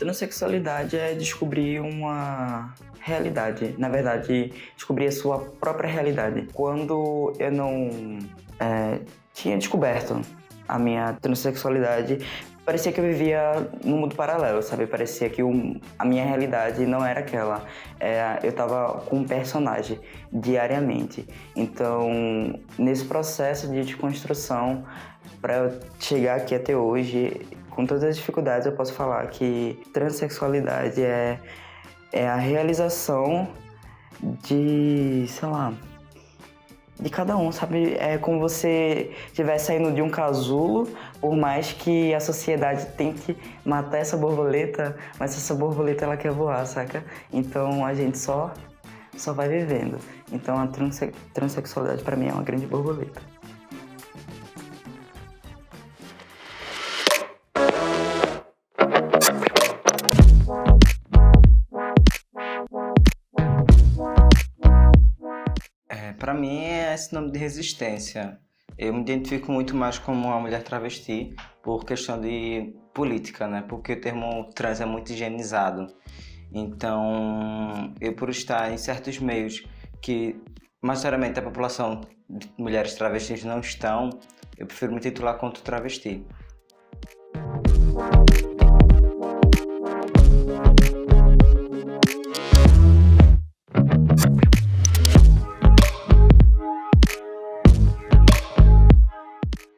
Transexualidade é descobrir uma realidade, na verdade, descobrir a sua própria realidade. Quando eu não tinha descoberto a minha transexualidade, parecia que eu vivia num mundo paralelo, sabe? Parecia que a minha realidade não era aquela. Eu tava com um personagem diariamente. Então, nesse processo de desconstrução, para eu chegar aqui até hoje, com todas as dificuldades, eu posso falar que transexualidade é a realização de, sei lá, de cada um, sabe? É como você estiver saindo de um casulo, por mais que a sociedade tente matar essa borboleta, mas essa borboleta ela quer voar, saca? Então a gente só vai vivendo. Então a transexualidade para mim é uma grande borboleta. Para mim é sinônimo de resistência. Eu me identifico muito mais como uma mulher travesti por questão de política, né? Porque o termo trans é muito higienizado. Então, eu por estar em certos meios que majoritariamente a população de mulheres travestis não estão, eu prefiro me titular quanto travesti.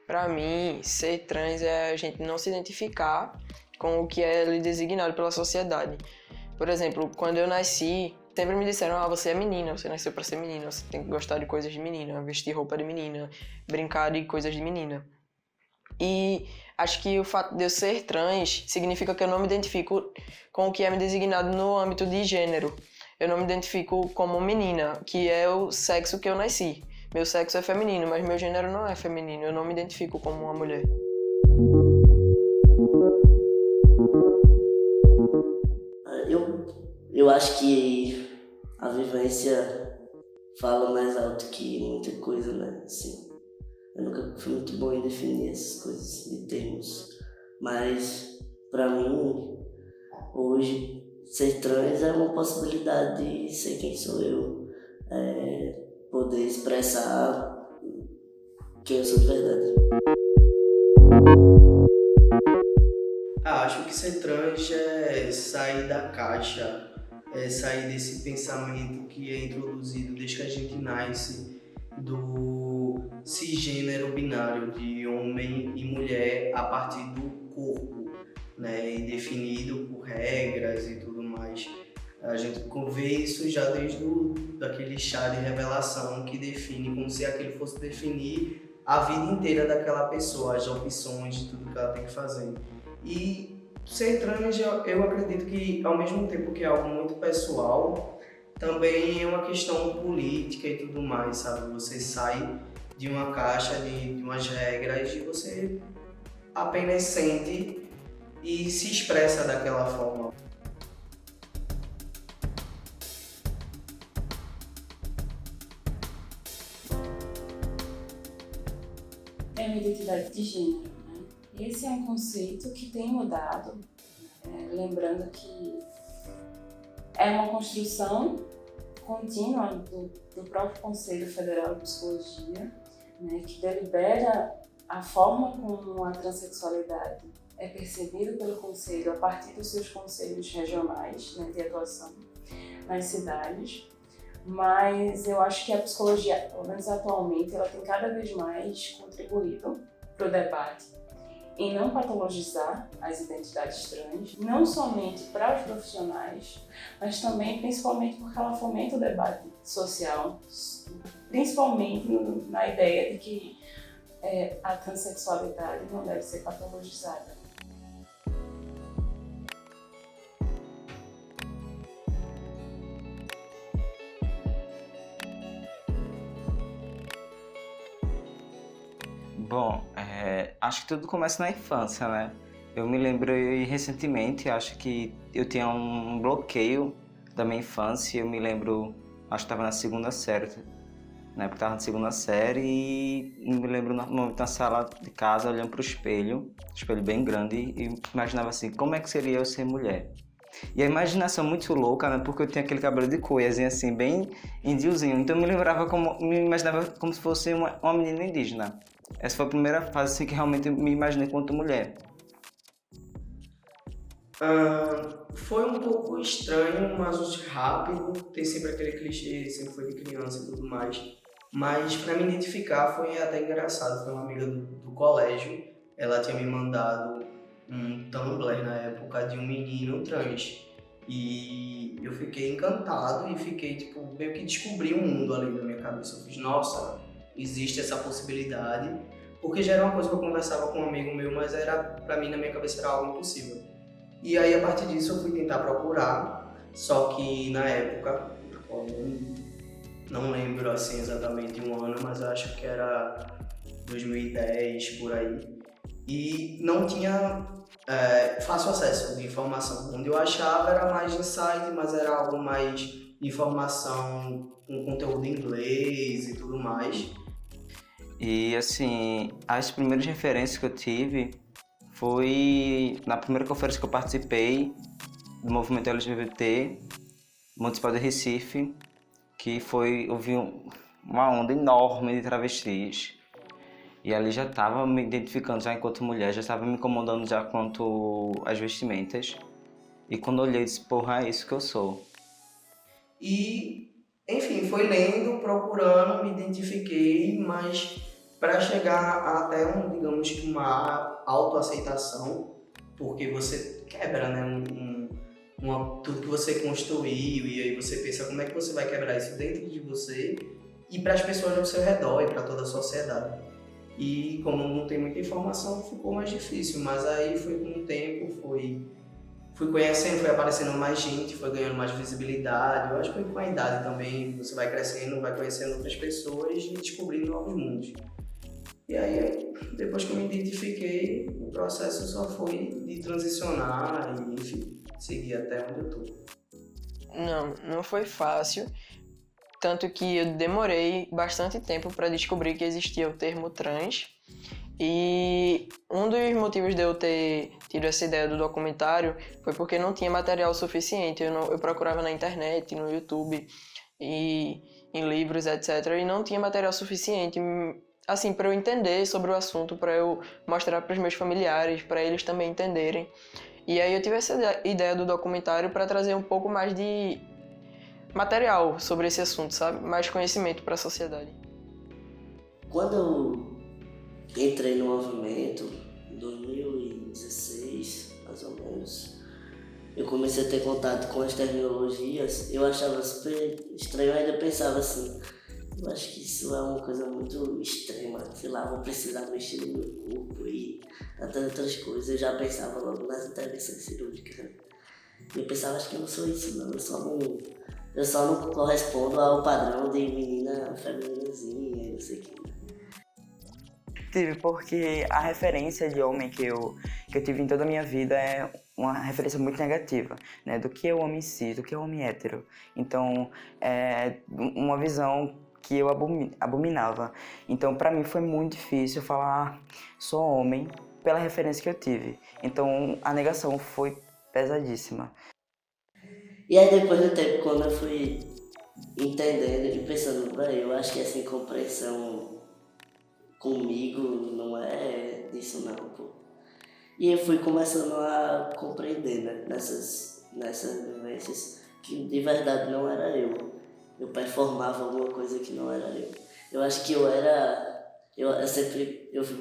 Para mim, ser trans é a gente não se identificar com o que é lhe designado pela sociedade. Por exemplo, quando eu nasci, sempre me disseram, você é menina, você nasceu para ser menina, você tem que gostar de coisas de menina, vestir roupa de menina, brincar de coisas de menina. E acho que o fato de eu ser trans significa que eu não me identifico com o que é me designado no âmbito de gênero. Eu não me identifico como menina, que é o sexo que eu nasci. Meu sexo é feminino, mas meu gênero não é feminino. Eu não me identifico como uma mulher. Eu acho que a vivência fala mais alto que muita coisa, né? Assim, eu nunca fui muito bom em definir essas coisas de termos. Mas, pra mim, hoje, ser trans é uma possibilidade de ser quem sou eu. Poder expressar quem eu sou de verdade. Acho que ser trans é sair da caixa, é sair desse pensamento que é introduzido desde que a gente nasce, do cisgênero binário de homem e mulher a partir do corpo, né, e definido por regras e tudo mais. A gente vê isso já desde daquele chá de revelação que define, como se aquele fosse definir a vida inteira daquela pessoa, as opções de tudo que ela tem que fazer. E ser trans, eu acredito que, ao mesmo tempo que é algo muito pessoal, também é uma questão política e tudo mais, sabe? Você sai de uma caixa, de umas regras, e você apenas sente e se expressa daquela forma. É uma identidade de gênero, né? Esse é um conceito que tem mudado, lembrando que é uma construção contínua do próprio Conselho Federal de Psicologia, né, que delibera a forma como a transexualidade é percebida pelo Conselho a partir dos seus conselhos regionais, né, de atuação nas cidades. Mas eu acho que a psicologia, pelo menos atualmente, ela tem cada vez mais contribuído para o debate em não patologizar as identidades trans, não somente para os profissionais, mas também, principalmente, porque ela fomenta o debate social, principalmente na ideia de que a transexualidade não deve ser patologizada. Bom, acho que tudo começa na infância, né? Eu me lembrei recentemente, acho que eu tinha um bloqueio da minha infância. Eu me lembro, acho que estava na segunda série, na época estava na segunda série, e me lembro no momento na sala de casa, olhando para o espelho bem grande, e imaginava assim, como é que seria eu ser mulher? E a imaginação muito louca, né? Porque eu tinha aquele cabelo de coiazinha assim, bem indiozinho. Então me imaginava como se fosse uma menina indígena. Essa foi a primeira fase assim, que realmente eu me imaginei enquanto mulher. Foi um pouco estranho, mas rápido. Tem sempre aquele clichê, sempre foi de criança e tudo mais. Mas para me identificar foi até engraçado. Foi uma amiga do colégio. Ela tinha me mandado um Tumblr na época de um menino trans. E eu fiquei encantado e fiquei, tipo, meio que descobri um mundo ali na minha cabeça. Eu fiz, nossa, existe essa possibilidade. Porque já era uma coisa que eu conversava com um amigo meu, mas pra mim, na minha cabeça, era algo impossível. E aí, a partir disso, eu fui tentar procurar, só que na época, não lembro assim exatamente um ano, mas eu acho que era 2010, por aí, e não tinha fácil acesso de informação. Onde eu achava era mais em site, mas era algo mais de informação com conteúdo em inglês e tudo mais. E assim, as primeiras referências que eu tive foi na primeira conferência que eu participei do movimento LGBT municipal de Recife, que houve uma onda enorme de travestis. E ali já estava me identificando já enquanto mulher, já estava me incomodando já quanto às vestimentas. E quando eu olhei, disse, porra, é isso que eu sou. E, enfim, foi lendo, procurando, me identifiquei, mas para chegar até digamos que uma autoaceitação, porque você quebra, né, tudo que você construiu, e aí você pensa como é que você vai quebrar isso dentro de você e para as pessoas ao seu redor e para toda a sociedade. E como não tem muita informação, ficou mais difícil, mas aí foi com o tempo, fui conhecendo, foi aparecendo mais gente, foi ganhando mais visibilidade. Eu acho que foi com a idade também, você vai crescendo, vai conhecendo outras pessoas e descobrindo novos mundos. E aí, depois que eu me identifiquei, o processo só foi de transicionar e, enfim, seguir até onde eu tô. Não foi fácil, tanto que eu demorei bastante tempo para descobrir que existia o termo trans. E um dos motivos de eu ter tido essa ideia do documentário foi porque não tinha material suficiente. Eu procurava na internet, no YouTube, e em livros, etc. E não tinha material suficiente, assim, para eu entender sobre o assunto, para eu mostrar para os meus familiares, para eles também entenderem. E aí eu tive essa ideia do documentário para trazer um pouco mais de material sobre esse assunto, sabe? Mais conhecimento para a sociedade. Quando eu entrei no movimento, em 2016, mais ou menos, eu comecei a ter contato com as terminologias, eu achava super estranho, eu ainda pensava assim, eu acho que isso é uma coisa muito extrema, sei lá, vou precisar mexer no meu corpo e até outras coisas. Eu já pensava logo nas intervenções cirúrgicas, né? Eu pensava, acho que eu não sou isso não, eu só não correspondo ao padrão de menina femininazinha, não sei o que. Tive, porque a referência de homem que eu tive em toda a minha vida é uma referência muito negativa, né? Do que é o homem cis, do que é o homem hétero. Então, é uma visão que eu abominava. Então, pra mim foi muito difícil falar sou homem pela referência que eu tive. Então, a negação foi pesadíssima. E aí depois do tempo, quando eu fui entendendo e pensando, eu acho que essa incompreensão comigo não é disso não, pô. E eu fui começando a compreender, né, nessas vivências, que de verdade não era eu. Eu performava alguma coisa que não era eu. Eu acho que eu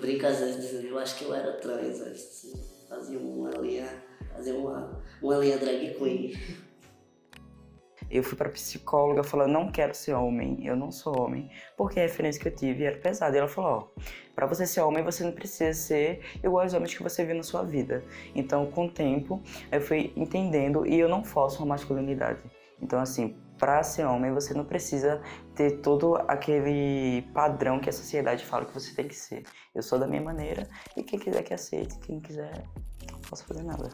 brinco às vezes dizendo, eu acho que eu era trans, assim, fazia uma linha drag queen. Eu fui pra psicóloga falando, não quero ser homem, eu não sou homem, porque a referência que eu tive era pesada. E ela falou, pra você ser homem, você não precisa ser igual aos homens que você viu na sua vida. Então, com o tempo, eu fui entendendo e eu não forço uma masculinidade. Então, assim, pra ser homem, você não precisa ter todo aquele padrão que a sociedade fala que você tem que ser. Eu sou da minha maneira e quem quiser que aceite, quem quiser, não posso fazer nada.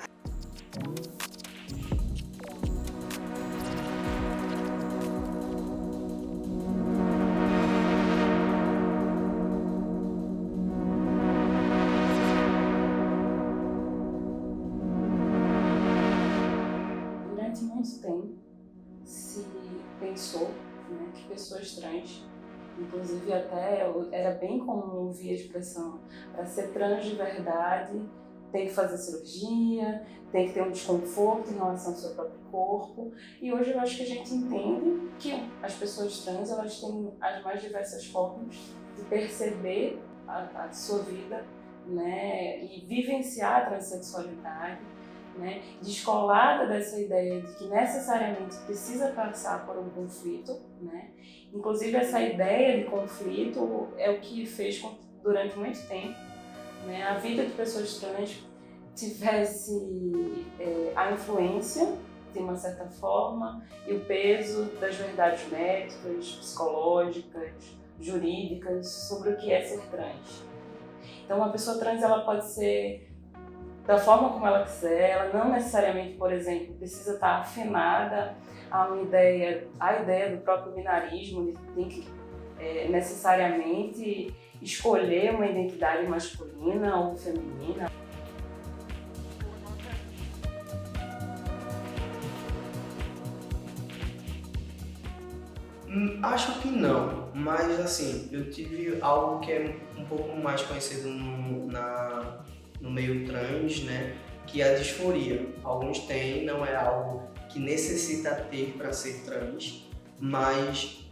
muito tempo se pensou, né, que pessoas trans, inclusive até era bem comum ouvir a expressão, para ser trans de verdade tem que fazer cirurgia, tem que ter um desconforto em relação ao seu próprio corpo. E hoje eu acho que a gente entende que as pessoas trans, elas têm as mais diversas formas de perceber a sua vida, né, e vivenciar a transexualidade, né, descolada dessa ideia de que necessariamente precisa passar por um conflito, né. Inclusive essa ideia de conflito é o que fez com que durante muito tempo, né, a vida de pessoas trans tivesse a influência, de uma certa forma, e o peso das verdades médicas, psicológicas, jurídicas sobre o que é ser trans. Então, uma pessoa trans ela pode ser da forma como ela quiser, ela não necessariamente, por exemplo, precisa estar afinada a ideia do próprio binarismo, de que tem que necessariamente escolher uma identidade masculina ou feminina. Acho que não, mas assim, eu tive algo que é um pouco mais conhecido no meio trans, né? Que é a disforia. Alguns têm, não é algo que necessita ter para ser trans, mas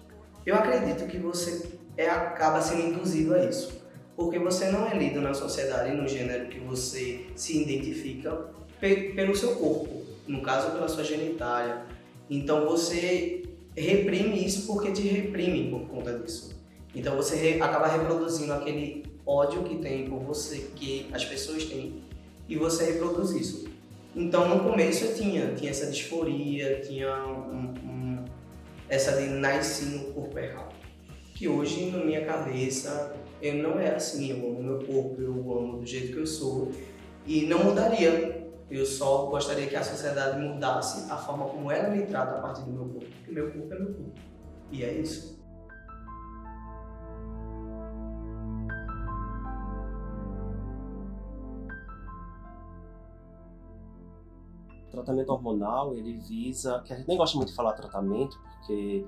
eu acredito que você acaba sendo induzido a isso, porque você não é lido na sociedade no gênero que você se identifica pelo seu corpo, no caso pela sua genitália. Então você reprime isso porque te reprimem por conta disso. Então você acaba reproduzindo aquele ódio que tem por você, que as pessoas têm, e você reproduz isso. Então no começo eu tinha essa disforia, tinha essa de nasci no corpo errado. Que hoje na minha cabeça eu não é assim, eu amo meu corpo, eu amo do jeito que eu sou e não mudaria. Eu só gostaria que a sociedade mudasse a forma como ela me trata a partir do meu corpo, porque meu corpo é meu corpo. E é isso. O tratamento hormonal, ele visa, que a gente nem gosta muito de falar tratamento, porque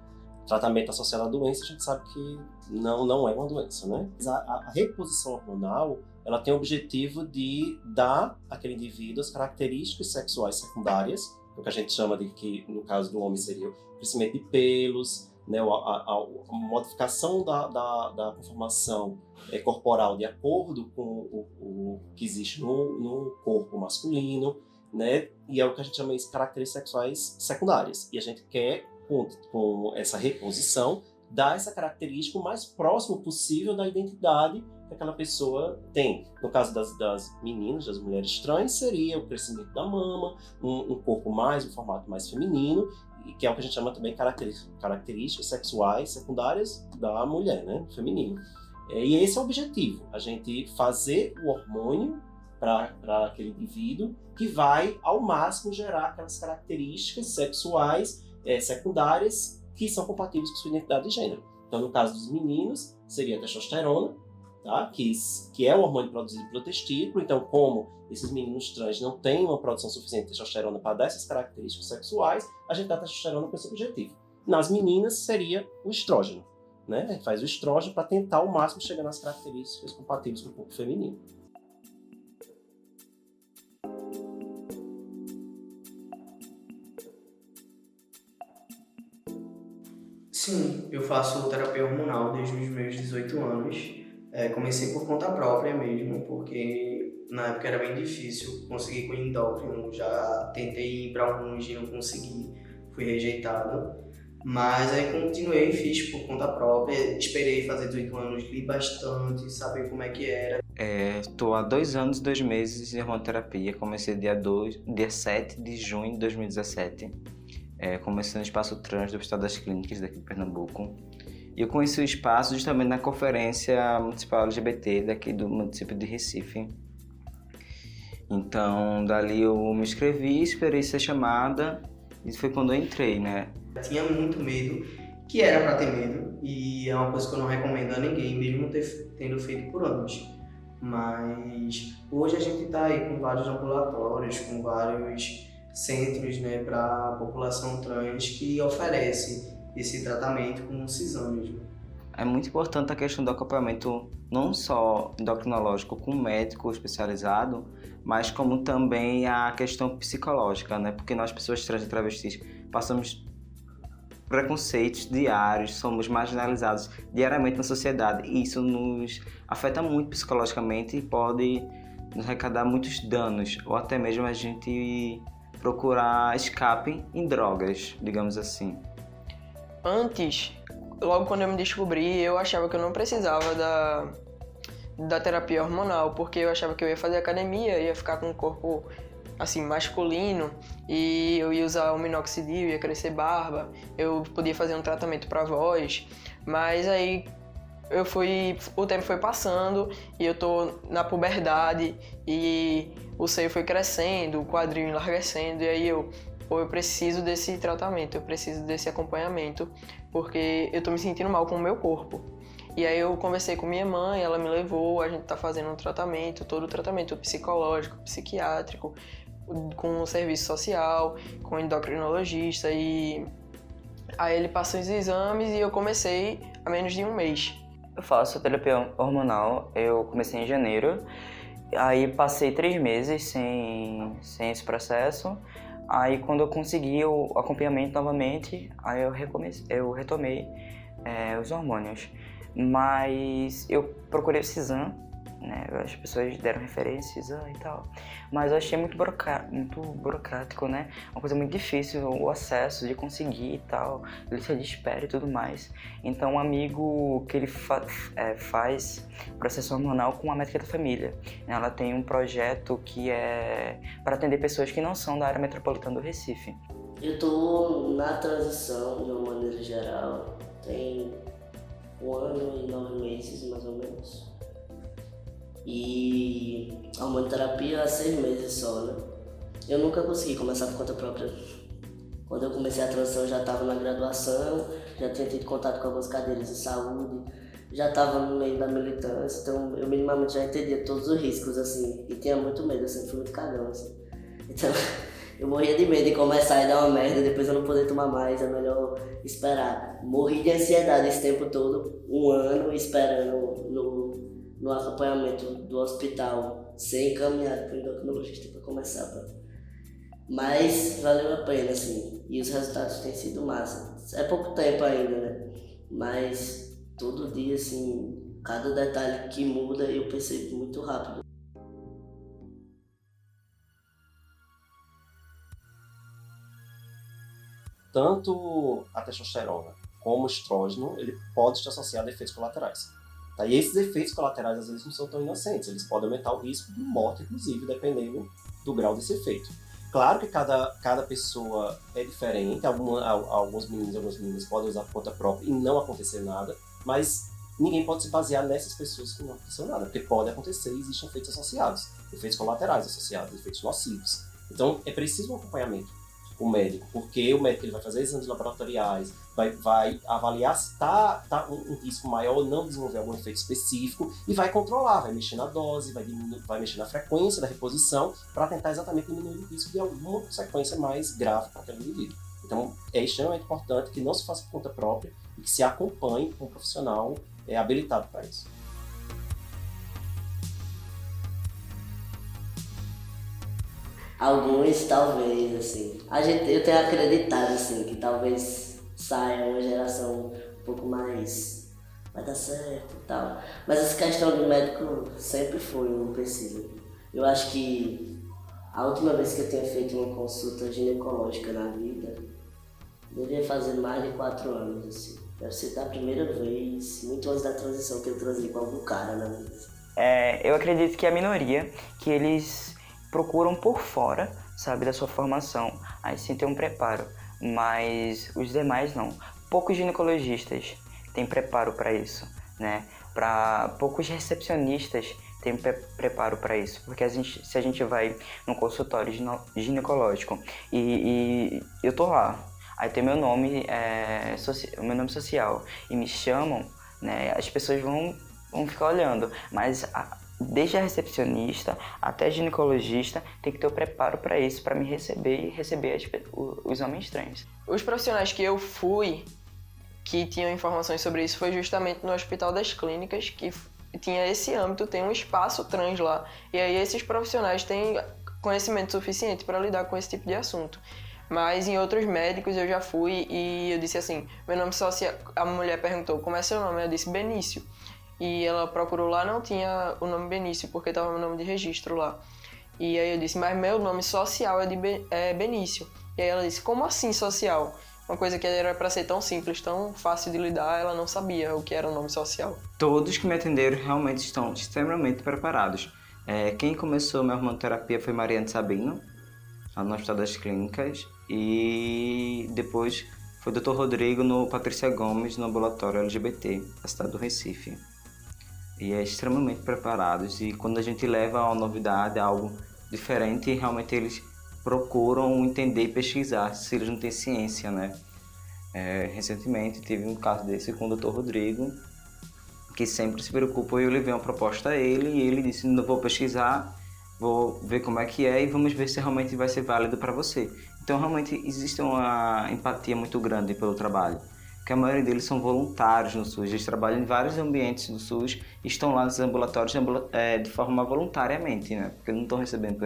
tratamento associado à doença, a gente sabe que não é uma doença, né? A reposição hormonal, ela tem o objetivo de dar àquele indivíduo as características sexuais secundárias, o que a gente chama de que, no caso do homem, seria o crescimento de pelos, né, a modificação da conformação corporal de acordo com o que existe no corpo masculino, né? E é o que a gente chama de características sexuais secundárias. E a gente quer, com essa reposição, dar essa característica o mais próximo possível da identidade que aquela pessoa tem. No caso das meninas, das mulheres trans, seria o crescimento da mama, um corpo mais, um formato mais feminino, e que é o que a gente chama também características sexuais secundárias da mulher, né, feminino. E esse é o objetivo, a gente fazer o hormônio para aquele indivíduo que vai, ao máximo, gerar aquelas características sexuais secundárias que são compatíveis com sua identidade de gênero. Então, no caso dos meninos, seria a testosterona, tá? que é o hormônio produzido pelo testículo. Então, como esses meninos trans não têm uma produção suficiente de testosterona para dar essas características sexuais, a gente dá testosterona com esse objetivo. Nas meninas, seria o estrógeno, né? A gente faz o estrógeno para tentar, ao máximo, chegar nas características compatíveis com o corpo feminino. Sim, eu faço terapia hormonal desde os meus 18 anos. Comecei por conta própria mesmo, porque na época era bem difícil conseguir com endócrino. Já tentei ir para alguns e não consegui, fui rejeitado. Mas aí continuei, fiz por conta própria, esperei fazer 18 anos, li bastante, saber como é que era. Estou há 2 anos e 2 meses em hormonoterapia, comecei dia 7 de junho de 2017. Comecei no Espaço Trans do Hospital das Clínicas daqui de Pernambuco. E eu conheci o espaço justamente na Conferência Municipal LGBT daqui do município de Recife. Então, dali eu me inscrevi, esperei ser chamada e foi quando eu entrei, né? Eu tinha muito medo, que era para ter medo, e é uma coisa que eu não recomendo a ninguém, mesmo tendo feito por anos. Mas hoje a gente está aí com vários ambulatórios, com vários centros, né, para a população trans que oferece esse tratamento com cisânios. É muito importante a questão do acompanhamento não só endocrinológico com médico especializado, mas como também a questão psicológica, né? Porque nós, pessoas trans e travestis, passamos preconceitos diários, somos marginalizados diariamente na sociedade e isso nos afeta muito psicologicamente e pode nos arrecadar muitos danos, ou até mesmo a gente procurar escape em drogas, digamos assim. Antes, logo quando eu me descobri, eu achava que eu não precisava da terapia hormonal, porque eu achava que eu ia fazer academia, ia ficar com um corpo assim, masculino, e eu ia usar o minoxidil, ia crescer barba, eu podia fazer um tratamento para voz, mas aí o tempo foi passando e eu tô na puberdade e o seio foi crescendo, o quadril enlarguecendo, e aí eu preciso desse tratamento, eu preciso desse acompanhamento, porque eu tô me sentindo mal com o meu corpo. E aí eu conversei com minha mãe, ela me levou, a gente tá fazendo um tratamento, todo o tratamento psicológico, psiquiátrico, com o serviço social, com o endocrinologista, e aí ele passou os exames e eu comecei há menos de um mês. Eu faço terapia hormonal, eu comecei em janeiro, aí passei 3 meses sem esse processo. Aí quando eu consegui o acompanhamento novamente, aí eu retomei os hormônios. Mas eu procurei o Cisan, né? As pessoas deram referência, Cisan e tal. Mas eu achei muito burocrático, né? Uma coisa muito difícil, o acesso de conseguir e tal, lista de espera e tudo mais. Então um amigo que ele faz processo hormonal com a médica da família. Ela tem um projeto que é para atender pessoas que não são da área metropolitana do Recife. Eu tô na transição, de uma maneira geral, tem 1 ano e 9 meses, mais ou menos. E a hormonoterapia há 6 meses só, né? Eu nunca consegui começar por conta própria. Quando eu comecei a transição, eu já estava na graduação, já tinha tido contato com algumas cadeiras de saúde, já estava no meio da militância, então eu minimamente já entendia todos os riscos, assim, e tinha muito medo, eu sempre fui muito cagão, assim. Então, eu morria de medo de começar e dar uma merda, depois eu não poder tomar mais, é melhor esperar. Morri de ansiedade esse tempo todo, 1 ano esperando no acompanhamento do hospital, ser encaminhado para o endocrinologista para começar. Mas valeu a pena, assim, e os resultados têm sido massa. É pouco tempo ainda, né? Mas todo dia, assim, cada detalhe que muda eu percebo muito rápido. Tanto a testosterona como o estrógeno, ele pode estar associado a efeitos colaterais. Tá? E esses efeitos colaterais, às vezes, não são tão inocentes. Eles podem aumentar o risco de morte, inclusive, dependendo do grau desse efeito. Claro que cada pessoa é diferente. Alguns meninos e algumas meninas podem usar por conta própria e não acontecer nada, mas ninguém pode se basear nessas pessoas que não aconteceu nada, porque pode acontecer e existem efeitos associados, efeitos colaterais associados, efeitos nocivos. Então, é preciso um acompanhamento com o médico, porque o médico ele vai fazer exames laboratoriais, vai avaliar se está um risco maior ou não desenvolver algum efeito específico e vai controlar, vai mexer na dose, vai mexer na frequência da reposição para tentar exatamente diminuir o risco de alguma consequência mais grave para aquele indivíduo. Então, é extremamente importante que não se faça por conta própria e que se acompanhe com um profissional habilitado para isso. Alguns, talvez, assim. Eu tenho acreditado, assim, que talvez saia uma geração um pouco mais... vai dar certo e tal. Mas essa questão do médico sempre foi um empecilho. Eu acho que a última vez que eu tenha feito uma consulta ginecológica na vida, devia fazer mais de 4 anos, assim. Deve ser da primeira vez, muito antes da transição que eu transei com algum cara na vida. Eu acredito que a minoria, que eles procuram por fora, sabe, da sua formação, aí sim tem um preparo, mas os demais não. Poucos ginecologistas têm preparo para isso, né? Poucos recepcionistas têm preparo para isso, porque se a gente vai no consultório ginecológico e eu tô lá, aí tem meu nome social e me chamam, né? As pessoas vão ficar olhando, mas desde a recepcionista até a ginecologista, tem que ter o preparo para isso, para me receber e receber os homens trans. Os profissionais que eu fui, que tinham informações sobre isso, foi justamente no Hospital das Clínicas, que tinha esse âmbito, tem um espaço trans lá. E aí esses profissionais têm conhecimento suficiente para lidar com esse tipo de assunto. Mas em outros médicos eu já fui e eu disse assim, meu nome social... A mulher perguntou, como é seu nome? Eu disse, Benício. E ela procurou lá, não tinha o nome Benício, porque estava o nome de registro lá. E aí eu disse, mas meu nome social é Benício. E aí ela disse, como assim social? Uma coisa que era para ser tão simples, tão fácil de lidar, ela não sabia o que era o nome social. Todos que me atenderam realmente estão extremamente preparados. Quem começou minha hormonoterapia foi Mariane Sabino, lá no Hospital das Clínicas, e depois foi o Dr. Rodrigo no Patrícia Gomes, no ambulatório LGBT, da cidade do Recife. E é extremamente preparados, e quando a gente leva uma novidade, algo diferente, realmente eles procuram entender e pesquisar, se eles não têm ciência, né? Recentemente tive um caso desse com o Dr. Rodrigo, que sempre se preocupa, e eu levei uma proposta a ele, e ele disse, não vou pesquisar, vou ver como é que é e vamos ver se realmente vai ser válido para você. Então realmente existe uma empatia muito grande pelo trabalho, porque a maioria deles são voluntários no SUS, eles trabalham em vários ambientes do SUS e estão lá nos ambulatórios de forma voluntariamente, né? Porque não estão recebendo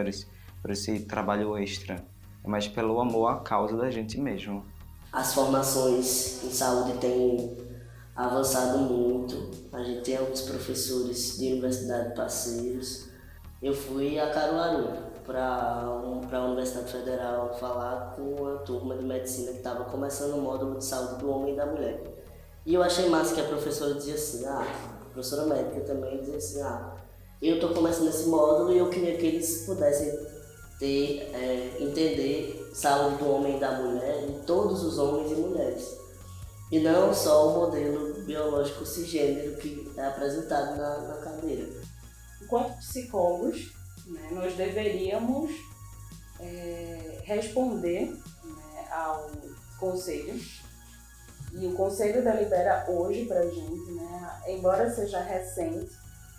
por esse trabalho extra, mas pelo amor à causa da gente mesmo. As formações em saúde têm avançado muito, a gente tem alguns professores de universidade parceiros. Eu fui a Caruaru para a Universidade Federal falar com uma turma de medicina que estava começando o módulo de saúde do homem e da mulher. E eu achei massa que a professora dizia assim, a professora médica também dizia assim, eu estou começando esse módulo e eu queria que eles pudessem entender saúde do homem e da mulher, de todos os homens e mulheres. E não só o modelo biológico cisgênero que é apresentado na cadeira. Enquanto psicólogos, né, nós deveríamos responder, né, ao conselho. E o conselho delibera hoje para a gente, né, embora seja recente,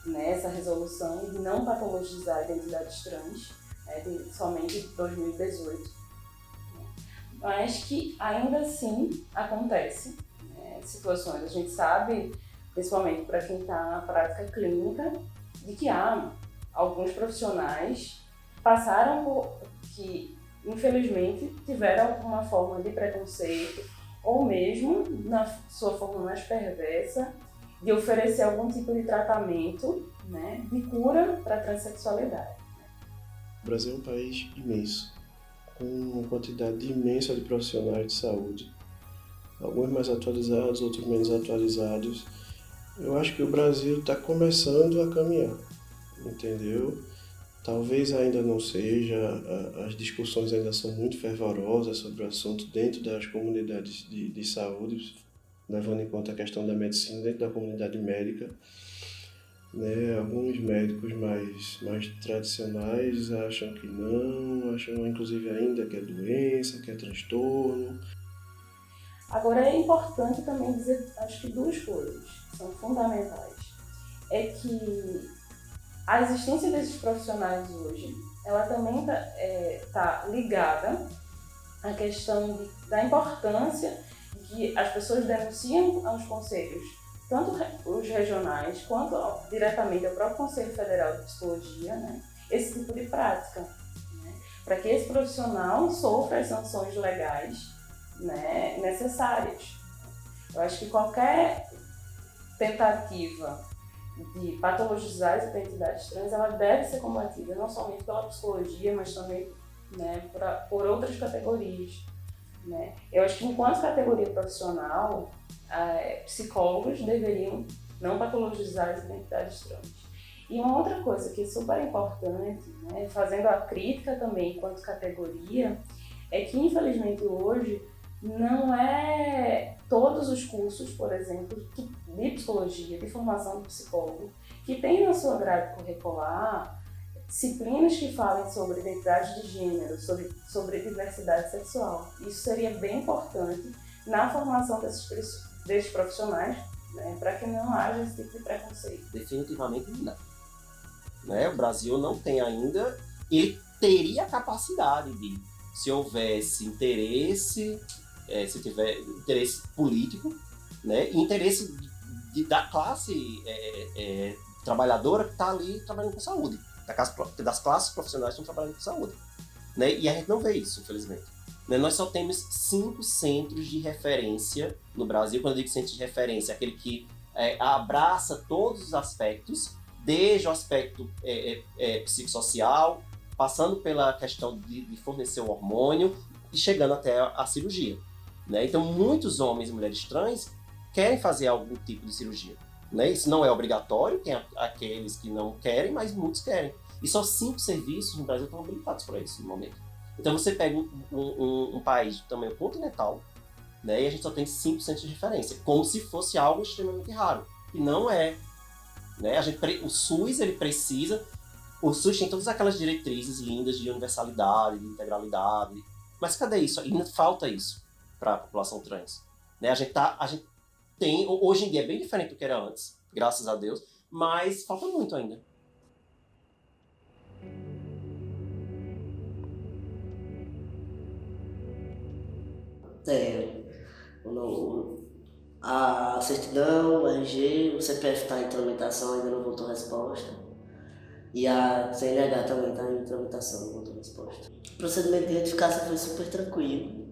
né, essa resolução de não patologizar identidades trans, somente de 2018. Mas que ainda assim acontece, né, situações. A gente sabe, principalmente para quem está na prática clínica, de que há alguns profissionais passaram por que, infelizmente, tiveram alguma forma de preconceito ou mesmo, na sua forma mais perversa, de oferecer algum tipo de tratamento, né, de cura para a transexualidade. O Brasil é um país imenso, com uma quantidade imensa de profissionais de saúde, alguns mais atualizados, outros menos atualizados. Eu acho que o Brasil está começando a caminhar, entendeu? Talvez ainda não seja, as discussões ainda são muito fervorosas sobre o assunto dentro das comunidades de saúde, levando em conta a questão da medicina dentro da comunidade médica. Né? Alguns médicos mais tradicionais acham que não, acham inclusive ainda que é doença, que é transtorno. Agora é importante também dizer, acho que duas coisas que são fundamentais. É que a existência desses profissionais hoje, ela também tá ligada à questão da importância que as pessoas denunciam aos conselhos, tanto os regionais quanto diretamente ao próprio Conselho Federal de Psicologia, né, esse tipo de prática, né, para que esse profissional sofra as sanções legais, né, necessárias. Eu acho que qualquer tentativa de patologizar as identidades trans, ela deve ser combatida não somente pela psicologia, mas também, né, por outras categorias. Né? Eu acho que enquanto categoria profissional, psicólogos deveriam não patologizar as identidades trans. E uma outra coisa que é super importante, né, fazendo a crítica também enquanto categoria, é que infelizmente hoje não é todos os cursos, por exemplo, de psicologia, de formação de psicólogo, que tem na sua grade curricular disciplinas que falem sobre identidade de gênero, sobre diversidade sexual. Isso seria bem importante na formação desses profissionais, né, para que não haja esse tipo de preconceito. Definitivamente não. né? O Brasil não tem ainda, ele teria a capacidade de, se houvesse interesse, se tiver interesse político, né? E interesse da classe trabalhadora que está ali trabalhando com saúde, das classes profissionais que estão trabalhando com saúde, né? E a gente não vê isso, infelizmente. Né? Nós só temos 5 centros de referência no Brasil. Quando eu digo centro de referência, é aquele que abraça todos os aspectos, desde o aspecto psicossocial, passando pela questão de fornecer o hormônio e chegando até a cirurgia. Né? Então, muitos homens e mulheres trans querem fazer algum tipo de cirurgia. Né? Isso não é obrigatório, tem aqueles que não querem, mas muitos querem. E só 5 serviços no Brasil estão habilitados para isso no momento. Então você pega um país de tamanho continental, né, e a gente só tem 5 centros de referência, como se fosse algo extremamente raro. E não é. Né? O SUS, ele precisa... O SUS tem todas aquelas diretrizes lindas de universalidade, de integralidade. Mas cadê isso? Ainda falta isso para a população trans. Né? A gente tem... Hoje em dia é bem diferente do que era antes, graças a Deus, mas falta muito ainda. A certidão, o RG, o CPF está em tramitação, ainda não voltou resposta. E a CNH também está em tramitação, não voltou resposta. O procedimento de retificação foi super tranquilo.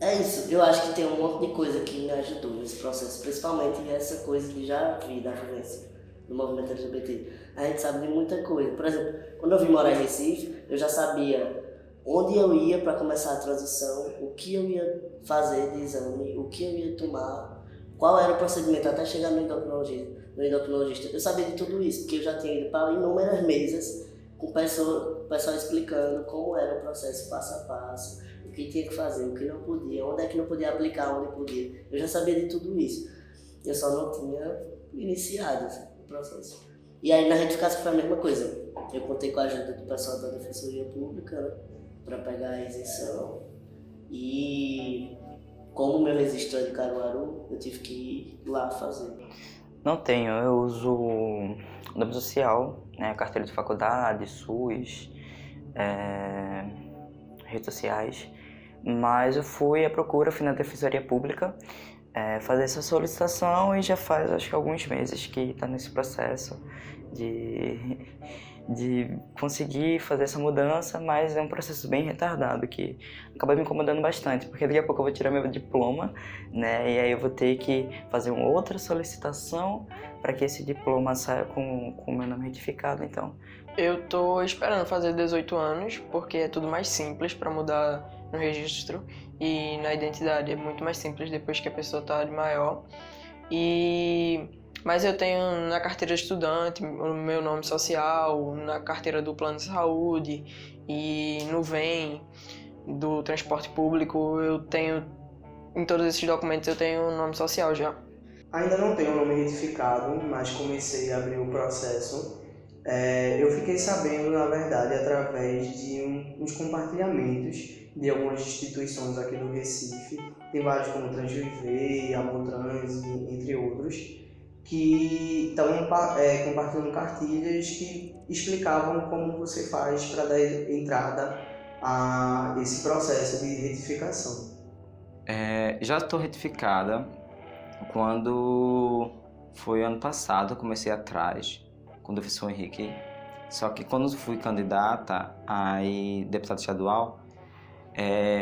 É isso, eu acho que tem um monte de coisa que me ajudou nesse processo, principalmente essa coisa que já vi da vivência do movimento LGBT. A gente sabe de muita coisa. Por exemplo, quando eu vim morar em Recife, eu já sabia onde eu ia para começar a transição, o que eu ia fazer de exame, o que eu ia tomar, qual era o procedimento até chegar no endocrinologista. Eu sabia de tudo isso, porque eu já tinha ido para inúmeras mesas com o pessoal explicando como era o processo passo a passo, o que tinha que fazer, o que não podia, onde é que não podia aplicar, onde podia. Eu já sabia de tudo isso. Eu só não tinha iniciado o processo. E aí na retificação foi a mesma coisa. Eu contei com a ajuda do pessoal da Defensoria Pública, né, para pegar a isenção. E como o meu registro é de Caruaru, eu tive que ir lá fazer. Não tenho, eu uso o nome social, né, carteira de faculdade, SUS, redes sociais, mas eu fui fui na Defensoria Pública fazer essa solicitação e já faz acho que alguns meses que está nesse processo de conseguir fazer essa mudança, mas é um processo bem retardado que acaba me incomodando bastante, porque daqui a pouco eu vou tirar meu diploma, né, e aí eu vou ter que fazer uma outra solicitação para que esse diploma saia com o meu nome retificado, então. Eu tô esperando fazer 18 anos, porque é tudo mais simples para mudar no registro e na identidade, é muito mais simples depois que a pessoa tá de maior. Mas eu tenho na carteira de estudante o meu nome social, na carteira do plano de saúde e no VEM do transporte público, eu tenho, em todos esses documentos eu tenho o nome social já. Ainda não tenho o nome retificado, mas comecei a abrir o processo. Eu fiquei sabendo, na verdade, através de uns compartilhamentos de algumas instituições aqui do Recife, tem vários como Transviver, Amotrans, entre outros, que estavam compartilhando cartilhas que explicavam como você faz para dar entrada a esse processo de retificação. Já estou retificada. Quando foi ano passado, eu comecei atrás com o professor Henrique. Só que quando fui candidata a deputado estadual,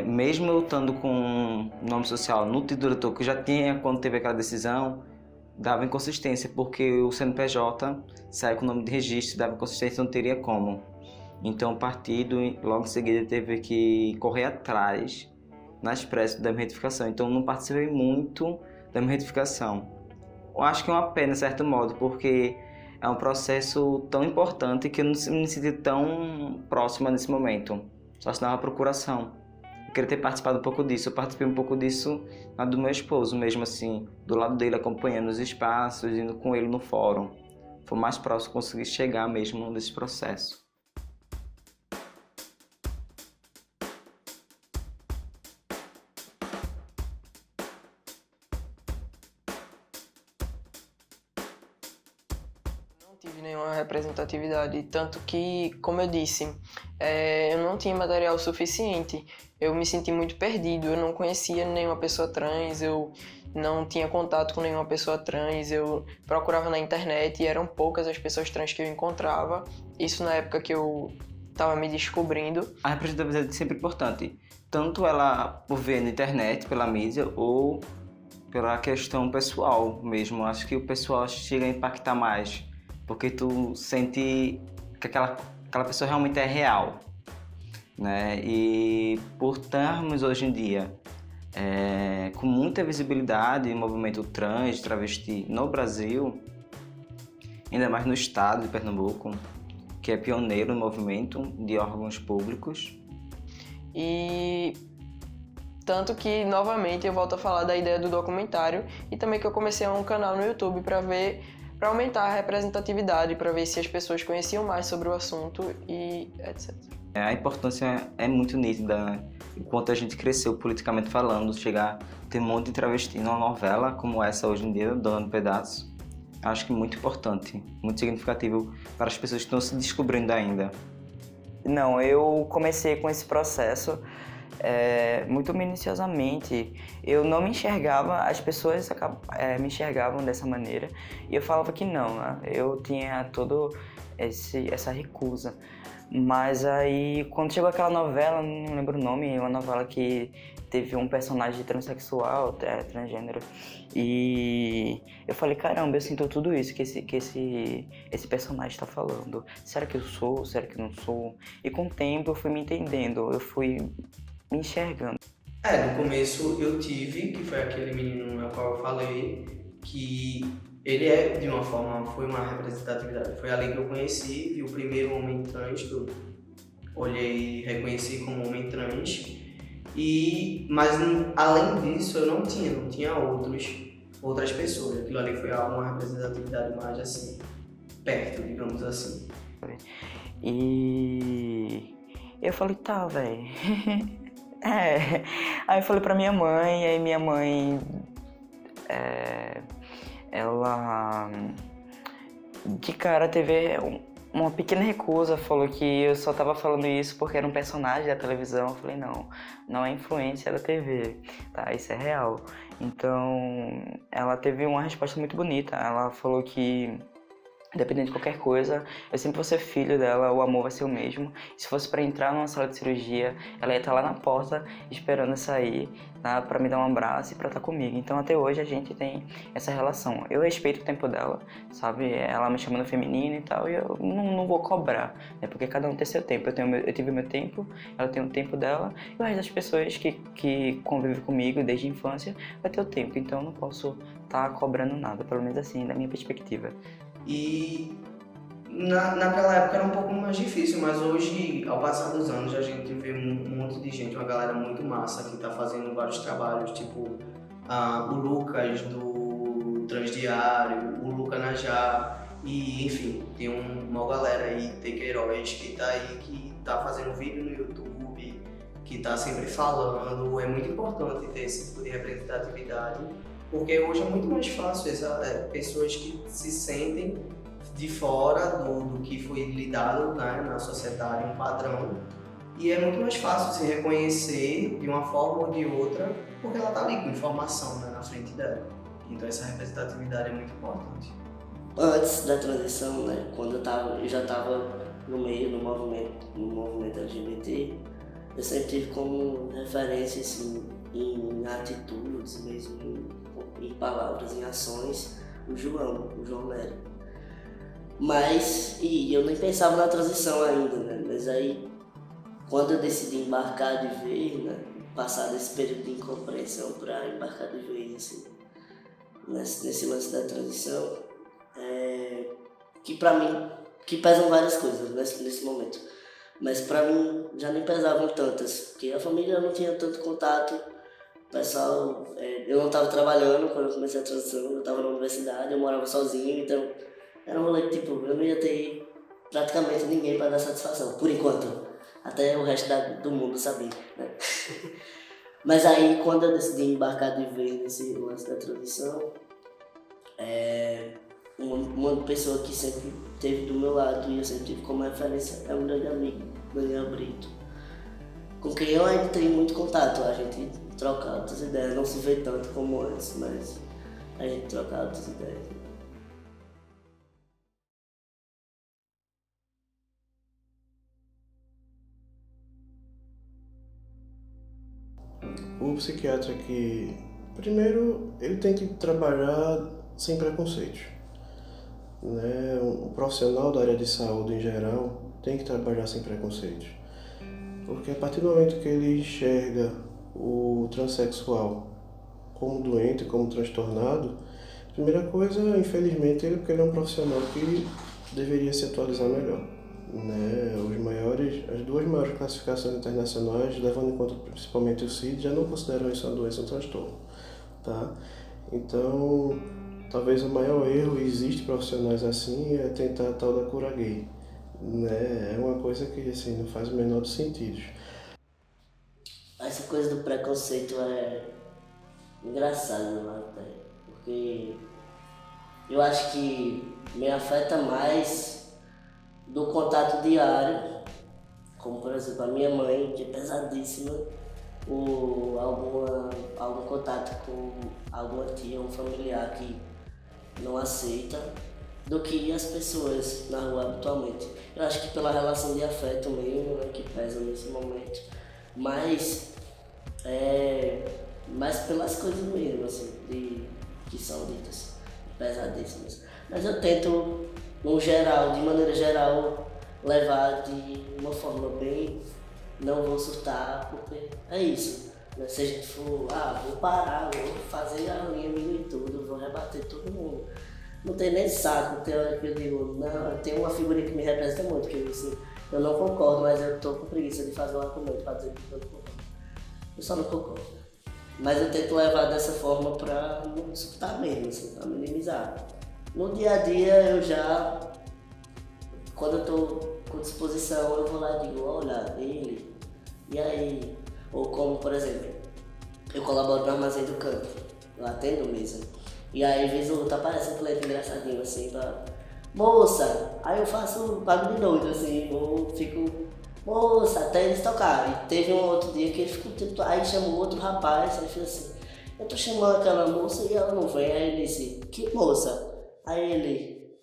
mesmo eu estando com nome social no título diretor, que eu já tinha quando teve aquela decisão, dava inconsistência, porque o CNPJ saiu com o nome de registro, dava inconsistência, não teria como. Então o partido, logo em seguida, teve que correr atrás nas pressas da minha retificação. Então não participei muito da minha retificação. Eu acho que é uma pena, de certo modo, porque é um processo tão importante que eu não me senti tão próxima nesse momento. Só assinava a procuração. Eu queria ter participado um pouco disso. Eu participei um pouco disso na do meu esposo, mesmo assim, do lado dele, acompanhando os espaços, indo com ele no fórum. Foi mais próximo conseguir chegar mesmo nesse processo. Tive tive nenhuma representatividade, tanto que, como eu disse, eu não tinha material suficiente. Eu me senti muito perdido, eu não conhecia nenhuma pessoa trans, eu não tinha contato com nenhuma pessoa trans, eu procurava na internet e eram poucas as pessoas trans que eu encontrava. Isso na época que eu estava me descobrindo. A representatividade é sempre importante, tanto ela por ver na internet, pela mídia, ou pela questão pessoal mesmo. Acho que o pessoal chega a impactar mais, porque tu sente que aquela pessoa realmente é real, né? E por estarmos hoje em dia com muita visibilidade no movimento trans, travesti no Brasil, ainda mais no estado de Pernambuco, que é pioneiro no movimento de órgãos públicos. E tanto que, novamente, eu volto a falar da ideia do documentário e também que eu comecei um canal no YouTube para aumentar a representatividade, para ver se as pessoas conheciam mais sobre o assunto e etc. A importância é muito nítida, né? Enquanto a gente cresceu politicamente falando, chegar a ter um monte de travesti numa novela como essa hoje em dia, Dona do Pedaço, acho que muito importante, muito significativo para as pessoas que estão se descobrindo ainda. Não, eu comecei com esse processo muito minuciosamente. Eu não me enxergava, as pessoas me enxergavam dessa maneira e eu falava que não, né? Eu tinha todo essa recusa. Mas aí, quando chegou aquela novela, não lembro o nome, uma novela que teve um personagem transexual, transgênero, e eu falei, caramba, eu sinto tudo isso que esse personagem está falando. Será que eu sou? Será que eu não sou? E com o tempo eu fui me entendendo, eu fui me enxergando. No começo eu tive, que foi aquele menino ao qual eu falei, que ele de uma forma, foi uma representatividade. Foi ali que eu conheci, vi o primeiro homem trans, que eu olhei e reconheci como homem trans. Mas além disso eu não tinha outras pessoas. Aquilo ali foi uma representatividade mais assim, perto, digamos assim. E eu falei, tá, velho. Aí eu falei pra minha mãe, aí minha mãe, ela de cara teve uma pequena recusa, falou que eu só tava falando isso porque era um personagem da televisão. Eu falei, não é influência da TV, tá? Isso é real. Então, ela teve uma resposta muito bonita. Ela falou que, independente de qualquer coisa, eu sempre vou ser filho dela, o amor vai ser o mesmo. Se fosse pra entrar numa sala de cirurgia, ela ia estar lá na porta esperando eu sair, tá? Pra me dar um abraço e pra estar comigo. Então até hoje a gente tem essa relação. Eu respeito o tempo dela, sabe? Ela me chamando feminina e tal, e eu não vou cobrar, né? Porque cada um tem seu tempo. Eu tive o meu tempo, ela tem o tempo dela, e o resto das pessoas que convivem comigo desde a infância vai ter o tempo. Então eu não posso estar cobrando nada, pelo menos assim, da minha perspectiva. E naquela época era um pouco mais difícil, mas hoje, ao passar dos anos, a gente vê um monte de gente, uma galera muito massa que está fazendo vários trabalhos, tipo o Lucas do Transdiário, o Luca Najá, e enfim, tem uma galera aí, Tequeiroz, que tá aí, que tá fazendo vídeo no YouTube, que tá sempre falando. É muito importante ter esse tipo de representatividade, porque hoje é muito mais fácil pessoas que se sentem de fora do que foi lidado, né, na sociedade, um padrão, e é muito mais fácil se reconhecer de uma forma ou de outra, porque ela está ali com informação, né, na frente dela. Então essa representatividade é muito importante. Antes da transição, né, quando eu já estava no meio do movimento LGBT, eu sempre tive como referência assim, em atitudes, mesmo em palavras, em ações, o João Nery. Mas, e eu nem pensava na transição ainda, né? Mas aí, quando eu decidi embarcar de vez, né? Passar desse período de incompreensão para embarcar de vez, assim, nesse lance da transição, que pra mim, que pesam várias coisas nesse momento. Mas pra mim já nem pesavam tantas, porque a família não tinha tanto contato. O pessoal, eu não estava trabalhando quando eu comecei a transição, eu estava na universidade, eu morava sozinho, então era um rolê que, tipo, eu não ia ter praticamente ninguém para dar satisfação, por enquanto. Até o resto do mundo sabia, né? Mas aí, quando eu decidi embarcar de vez nesse lance da transição, uma pessoa que sempre esteve do meu lado e eu sempre tive como referência é um grande amigo, Daniel Brito, com quem eu ainda tenho muito contato. A gente troca outras ideias, não se vê tanto como antes, mas a gente troca outras ideias. O psiquiatra que, primeiro, ele tem que trabalhar sem preconceitos, né? O profissional da área de saúde em geral tem que trabalhar sem preconceitos, porque a partir do momento que ele enxerga o transexual como doente, como transtornado, a primeira coisa, infelizmente, porque ele é um profissional que deveria se atualizar melhor, né? As duas maiores classificações internacionais, levando em conta principalmente o CID, já não consideram isso uma doença, um transtorno, tá? Então, talvez o maior erro, e existe profissionais assim, é tentar a tal da cura gay, né? É uma coisa que assim, não faz o menor dos sentidos. Essa coisa do preconceito é engraçada até, porque eu acho que me afeta mais do contato diário, como por exemplo a minha mãe, que é pesadíssima, ou algum contato com alguma tia ou familiar que não aceita, do que as pessoas na rua habitualmente. Eu acho que pela relação de afeto mesmo, né, que pesa nesse momento, mas pelas coisas mesmo, assim, que são ditas pesadíssimas. Mas eu tento, no geral, de maneira geral, levar de uma forma bem, não vou surtar, porque é isso. Né? Se a gente for, vou parar, vou fazer a linha minha e tudo, vou rebater todo mundo. Não tem nem saco, tem hora que eu digo, não, tem uma figura que me representa muito, que assim, eu não concordo, mas eu tô com preguiça de fazer um argumento para dizer que eu não concordo. Eu só não concordo. Mas eu tento levar dessa forma para não surtar mesmo, assim, para minimizar. No dia a dia eu já, quando eu tô com disposição, eu vou lá e digo, olha, ele, e aí? Ou como, por exemplo, eu colaboro no Armazém do Campo, lá atendo mesa. E aí, às vezes, o outro aparece um cliente engraçadinho assim, pra... Moça! Aí eu faço pago de doido, assim, fico... Moça, até eles tocarem. E teve um outro dia que ele ficou tipo... Aí chamou outro rapaz, aí fez assim... Eu tô chamando aquela moça e ela não vem. Aí ele disse, que moça? Aí ele...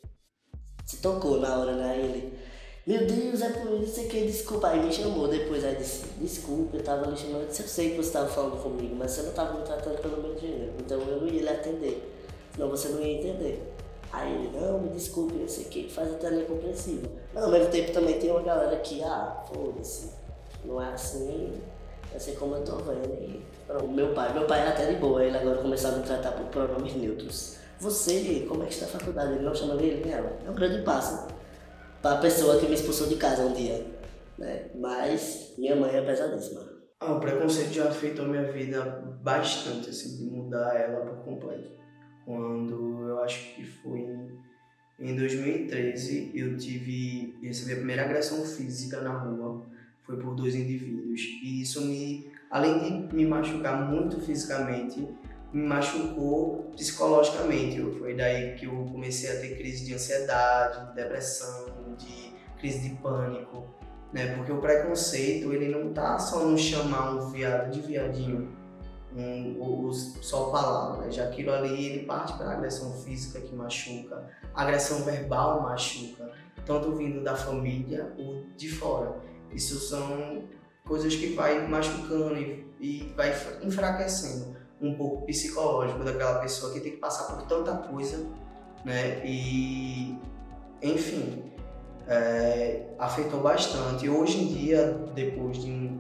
Se tocou na hora, né? Aí ele... Meu Deus, é por isso que desculpa. Aí me chamou depois, aí disse, desculpa, eu tava lhe chamando. Eu disse, eu sei que você tava falando comigo, mas você não tava me tratando pelo meu gênero. Então eu não ia lhe atender. Senão você não ia entender. Aí ele, não, me desculpe, não sei o que, faz até ler compreensível. Mas ao mesmo tempo também tem uma galera que, foda-se, não é assim, vai ser como eu tô vendo. E pronto, meu pai é até de boa, ele agora começou a me tratar por pronomes neutros. Você, como é que está a faculdade? Ele não chama ele nem ela. É um grande passo para a pessoa que me expulsou de casa um dia, né? Mas minha mãe é pesadíssima. O preconceito já afetou minha vida bastante, assim, de mudar ela por completo. Quando eu acho que foi em 2013, eu recebi a primeira agressão física na rua, foi por 2 indivíduos. E isso além de me machucar muito fisicamente, me machucou psicologicamente. Foi daí que eu comecei a ter crise de ansiedade, de depressão, de crise de pânico, né? Porque o preconceito, ele não tá só no chamar um viado de viadinho, só palavra, né? Já aquilo ali, ele parte para a agressão física que machuca, a agressão verbal machuca, tanto vindo da família ou de fora. Isso são coisas que vai machucando e vai enfraquecendo um pouco o psicológico daquela pessoa que tem que passar por tanta coisa, né? E, enfim, afetou bastante. Hoje em dia, depois de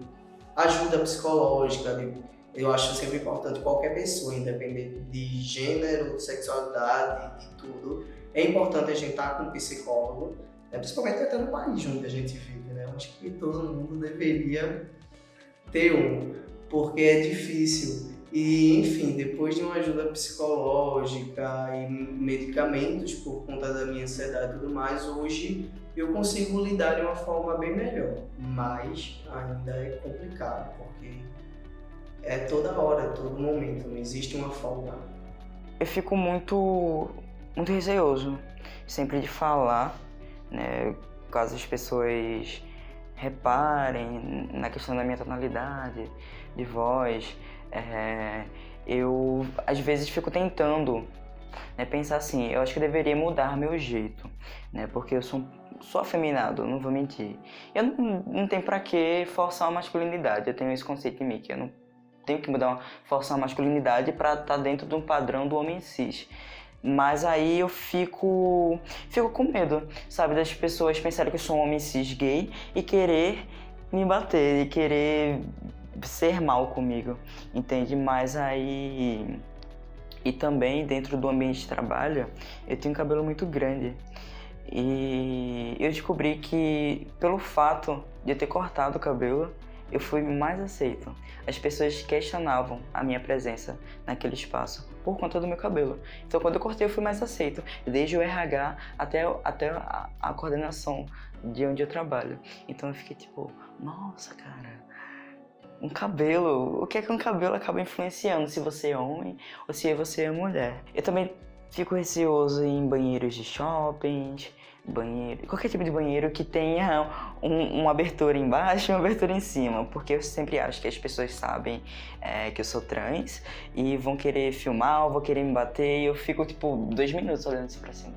ajuda psicológica, eu acho sempre importante qualquer pessoa, independente de gênero, sexualidade e tudo, é importante a gente estar com um psicólogo, principalmente até no país onde a gente vive, né? Eu acho que todo mundo deveria ter um, porque é difícil. E, enfim, depois de uma ajuda psicológica e medicamentos por conta da minha ansiedade e tudo mais, hoje eu consigo lidar de uma forma bem melhor, mas ainda é complicado, porque é toda hora, todo momento, não existe uma folga. Eu fico muito muito receoso, sempre de falar, né, caso as pessoas reparem na questão da minha tonalidade de voz. Eu às vezes fico tentando, né, pensar assim, eu acho que eu deveria mudar meu jeito, né, porque eu sou afeminado, não vou mentir. Eu não tenho pra que forçar a masculinidade, eu tenho esse conceito em mim, que eu não tenho que forçar a masculinidade pra estar dentro de um padrão do homem cis. Mas aí eu fico com medo, sabe, das pessoas pensarem que eu sou um homem cis gay e querer me bater, e querer ser mal comigo, entende? Mas aí... E também, dentro do ambiente de trabalho, eu tenho um cabelo muito grande. E eu descobri que, pelo fato de eu ter cortado o cabelo, eu fui mais aceito. As pessoas questionavam a minha presença naquele espaço por conta do meu cabelo. Então, quando eu cortei, eu fui mais aceito. Desde o RH até a coordenação de onde eu trabalho. Então, eu fiquei tipo, nossa, cara... Um cabelo, o que é que um cabelo acaba influenciando? Se você é homem ou se você é mulher. Eu também fico receoso em banheiros de shoppings, qualquer tipo de banheiro que tenha uma abertura embaixo e uma abertura em cima, porque eu sempre acho que as pessoas sabem que eu sou trans e vão querer filmar ou vão querer me bater, e eu fico tipo 2 minutos olhando assim pra cima,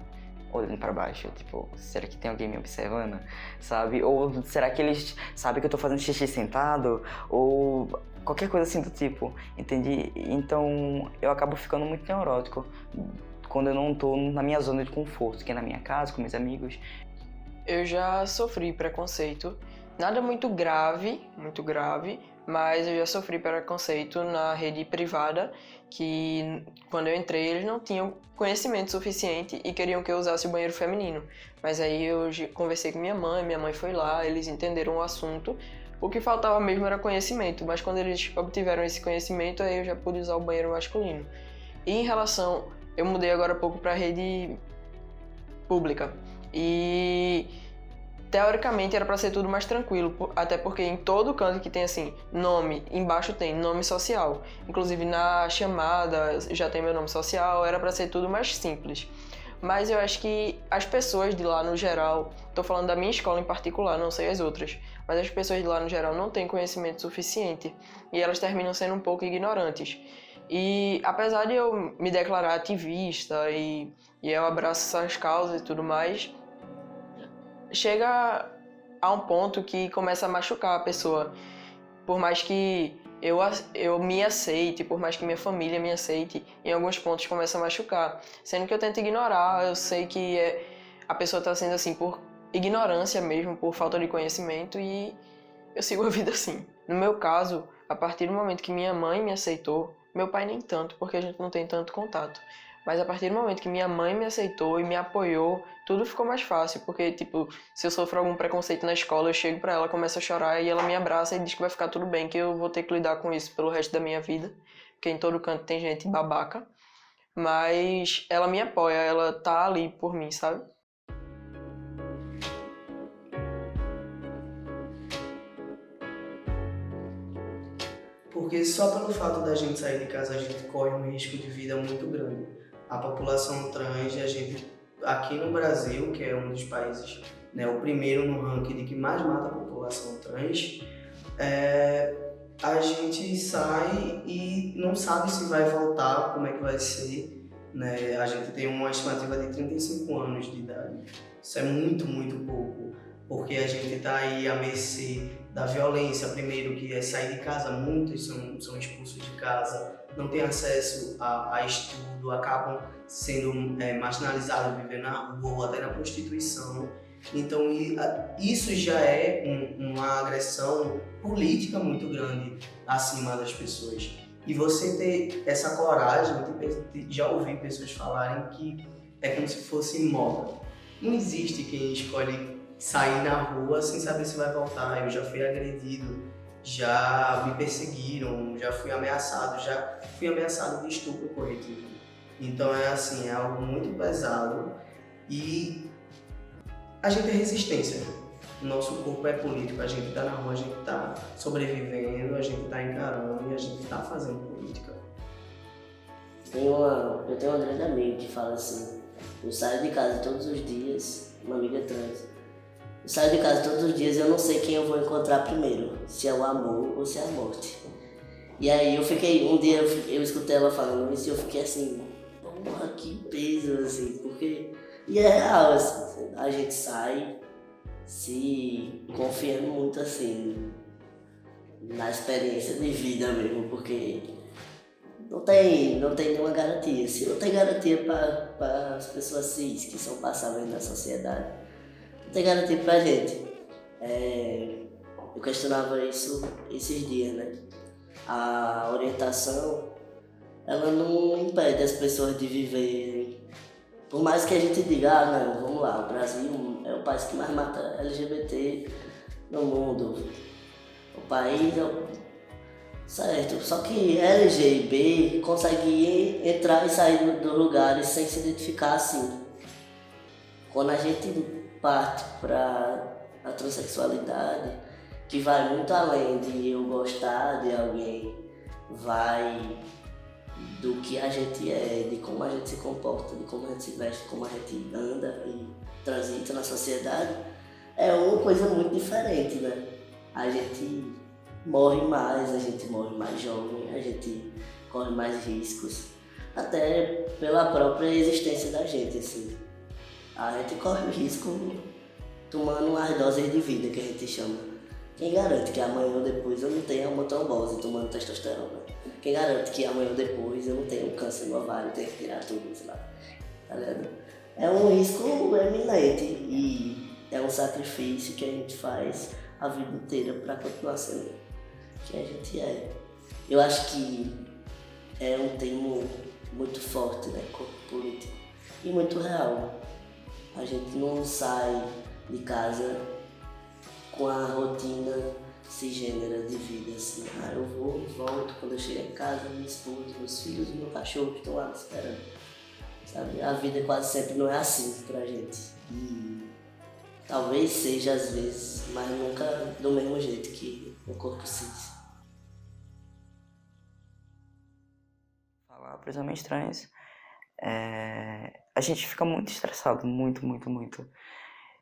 olhando pra baixo, tipo, será que tem alguém me observando, sabe? Ou será que eles sabem que eu tô fazendo xixi sentado? Ou qualquer coisa assim do tipo, entende? Então eu acabo ficando muito neurótico quando eu não tô na minha zona de conforto, que é na minha casa, com meus amigos. Eu já sofri preconceito, nada muito grave, mas eu já sofri preconceito na rede privada, que quando eu entrei eles não tinham conhecimento suficiente e queriam que eu usasse o banheiro feminino. Mas aí eu conversei com minha mãe foi lá, eles entenderam o assunto. O que faltava mesmo era conhecimento, mas quando eles obtiveram esse conhecimento, aí eu já pude usar o banheiro masculino. E em relação, eu mudei agora há pouco para a rede pública e teoricamente era para ser tudo mais tranquilo, até porque em todo canto que tem assim, nome, embaixo tem nome social. Inclusive na chamada já tem meu nome social, era para ser tudo mais simples. Mas eu acho que as pessoas de lá no geral, tô falando da minha escola em particular, não sei as outras, mas as pessoas de lá no geral não têm conhecimento suficiente e elas terminam sendo um pouco ignorantes. E apesar de eu me declarar ativista e eu abraço essas causas e tudo mais, chega a um ponto que começa a machucar a pessoa. Por mais que eu me aceite, por mais que minha família me aceite, em alguns pontos começa a machucar. Sendo que eu tento ignorar, eu sei que a pessoa está sendo assim por ignorância mesmo, por falta de conhecimento, e eu sigo a vida assim. No meu caso, a partir do momento que minha mãe me aceitou, meu pai nem tanto, porque a gente não tem tanto contato. Mas a partir do momento que minha mãe me aceitou e me apoiou, tudo ficou mais fácil, porque, tipo, se eu sofro algum preconceito na escola, eu chego pra ela, começo a chorar e ela me abraça e diz que vai ficar tudo bem, que eu vou ter que lidar com isso pelo resto da minha vida, porque em todo canto tem gente babaca. Mas ela me apoia, ela tá ali por mim, sabe? Porque só pelo fato da gente sair de casa, a gente corre um risco de vida muito grande. A população trans, a gente, aqui no Brasil, que é um dos países, né, o primeiro no ranking de que mais mata a população trans, a gente sai e não sabe se vai voltar, como é que vai ser, né? A gente tem uma estimativa de 35 anos de idade. Isso é muito, muito pouco, porque a gente está aí à mercê da violência. Primeiro, que é sair de casa, muitos são expulsos de casa, não têm acesso a estudo, acabam sendo marginalizados, vivendo na rua ou até na prostituição. Então isso já é uma agressão política muito grande acima das pessoas. E você ter essa coragem de já ouvir pessoas falarem que é como se fosse moda. Não existe quem escolhe sair na rua sem saber se vai voltar. Eu já fui agredido, já me perseguiram, já fui ameaçado de estupro coletivo. Então é assim, é algo muito pesado e a gente é resistência. Nosso corpo é político, a gente tá na rua, a gente tá sobrevivendo, a gente tá encarando e a gente tá fazendo política. Eu tenho uma grande amiga que fala assim, Eu saio de casa todos os dias, uma amiga trans. Eu saio de casa todos os dias e eu não sei quem eu vou encontrar primeiro, se é o amor ou se é a morte. E aí um dia eu escutei ela falando isso e eu fiquei assim, porra, que peso, assim, porque... E é real, assim, a gente sai se confiando muito, assim, na experiência de vida mesmo, porque não tem nenhuma garantia. Se não tem garantia para as pessoas cis que são passáveis na sociedade, não tem garantia pra gente. Eu questionava isso esses dias, né? A orientação, ela não impede as pessoas de viverem. Por mais que a gente diga, não, vamos lá, o Brasil é o país que mais mata LGBT no mundo. O país é o... Certo, só que LG e B conseguem entrar e sair dos lugares sem se identificar assim. Quando a gente parte para a transexualidade, que vai muito além de eu gostar de alguém, vai do que a gente é, de como a gente se comporta, de como a gente se veste, como a gente anda e transita na sociedade, é uma coisa muito diferente, né? A gente morre mais, a gente morre mais jovem, a gente corre mais riscos, até pela própria existência da gente, assim. A gente corre o risco tomando umas doses de vida, que a gente chama. Quem garante que amanhã ou depois eu não tenha uma trombose tomando testosterona? Quem garante que amanhã ou depois eu não tenha um câncer no ovário, tenha que tirar tudo, sei lá. Tá ligado? É um risco eminente e é um sacrifício que a gente faz a vida inteira para continuar sendo quem a gente é. Eu acho que é um termo muito forte, né? Corpo político e muito real. A gente não sai de casa com a rotina cisgênera de vida, assim, eu vou, volto, quando eu chego em casa, minha esposa, meus filhos e meu cachorro estão lá me esperando, sabe? A vida quase sempre não é assim pra gente, e talvez seja às vezes, mas nunca do mesmo jeito que o corpo cis. Falar para os homens trans, a gente fica muito estressado, muito.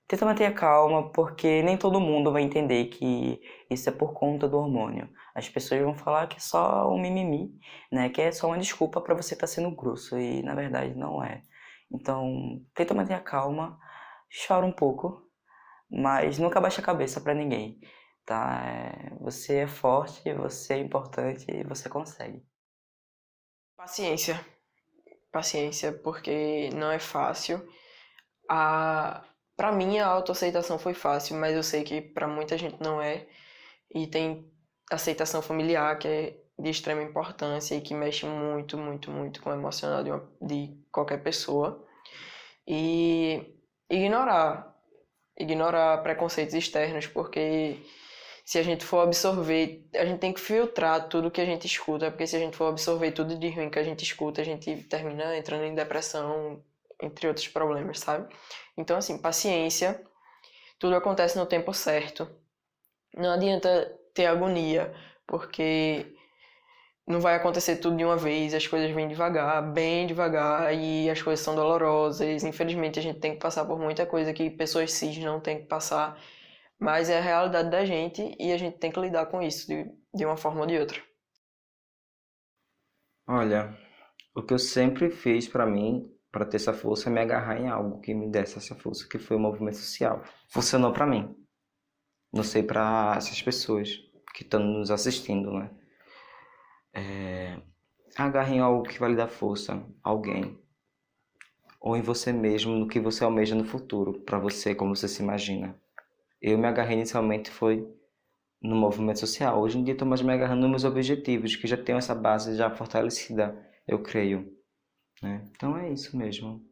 Tenta manter a calma, porque nem todo mundo vai entender que isso é por conta do hormônio. As pessoas vão falar que é só um mimimi, né? Que é só uma desculpa para você estar sendo grosso, e na verdade não é. Então, tenta manter a calma, chora um pouco, mas nunca baixa a cabeça para ninguém, tá? Você é forte, você é importante e você consegue. Paciência, porque não é fácil. Pra mim, a autoaceitação foi fácil, mas eu sei que pra muita gente não é. E tem aceitação familiar, que é de extrema importância e que mexe muito com o emocional de qualquer pessoa. E ignorar preconceitos externos, porque se a gente for absorver, a gente tem que filtrar tudo que a gente escuta, porque se a gente for absorver tudo de ruim que a gente escuta, a gente termina entrando em depressão, entre outros problemas, sabe? Então, assim, paciência, tudo acontece no tempo certo. Não adianta ter agonia, porque não vai acontecer tudo de uma vez, as coisas vêm devagar, bem devagar, e as coisas são dolorosas. Infelizmente, a gente tem que passar por muita coisa que pessoas cis não têm que passar, mas é a realidade da gente e a gente tem que lidar com isso de uma forma ou de outra. Olha, o que eu sempre fiz pra mim, para ter essa força, é me agarrar em algo que me desse essa força, que foi o movimento social. Funcionou pra mim. Não sei pra essas pessoas que estão nos assistindo, né? Agarre em algo que vai lhe dar força, alguém. Ou em você mesmo, no que você almeja no futuro, pra você, como você se imagina. Eu me agarrei inicialmente foi no movimento social. Hoje em dia estou mais me agarrando nos meus objetivos, que já tenho essa base já fortalecida, eu creio. Né? Então é isso mesmo.